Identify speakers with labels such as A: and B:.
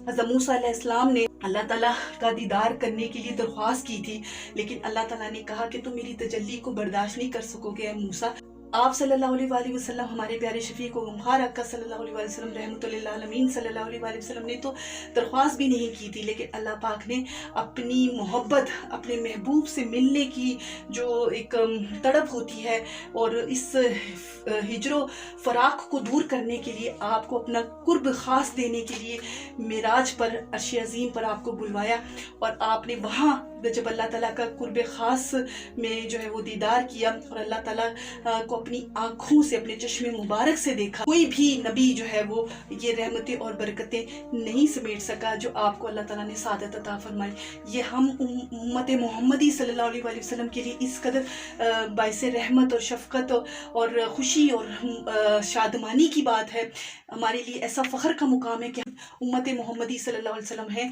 A: حضرت موسیٰ علیہ السلام نے اللہ تعالیٰ کا دیدار کرنے کے لیے درخواست کی تھی، لیکن اللہ تعالیٰ نے کہا کہ تم میری تجلی کو برداشت نہیں کر سکو گے اے موسیٰ۔ آپ صلی اللہ علیہ وآلہ وسلم، ہمارے پیارے شفیق و غمخوار آقا صلی اللہ علیہ وآلہ وسلم رحمۃ للعالمین صلی اللہ علیہ وآلہ وسلم نے تو درخواست بھی نہیں کی تھی، لیکن اللہ پاک نے اپنی محبت، اپنے محبوب سے ملنے کی جو ایک تڑپ ہوتی ہے اور اس ہجر و فراق کو دور کرنے کے لیے آپ کو اپنا قرب خاص دینے کے لیے معراج پر، عرش عظیم پر آپ کو بلوایا، اور آپ نے وہاں جب اللہ تعالیٰ کا قرب خاص میں جو ہے وہ دیدار کیا اور اللہ تعالیٰ کو اپنی آنکھوں سے، اپنے چشم مبارک سے دیکھا، کوئی بھی نبی جو ہے وہ یہ رحمتیں اور برکتیں نہیں سمیٹ سکا جو آپ کو اللہ تعالیٰ نے سعادت عطا فرمائی۔ یہ ہم امت محمدی صلی اللہ علیہ وآلہ وسلم کے لیے اس قدر باعث رحمت اور شفقت اور خوشی اور شادمانی کی بات ہے، ہمارے لیے ایسا فخر کا مقام ہے کہ ہم امت محمدی صلی اللہ علیہ وسلم ہیں۔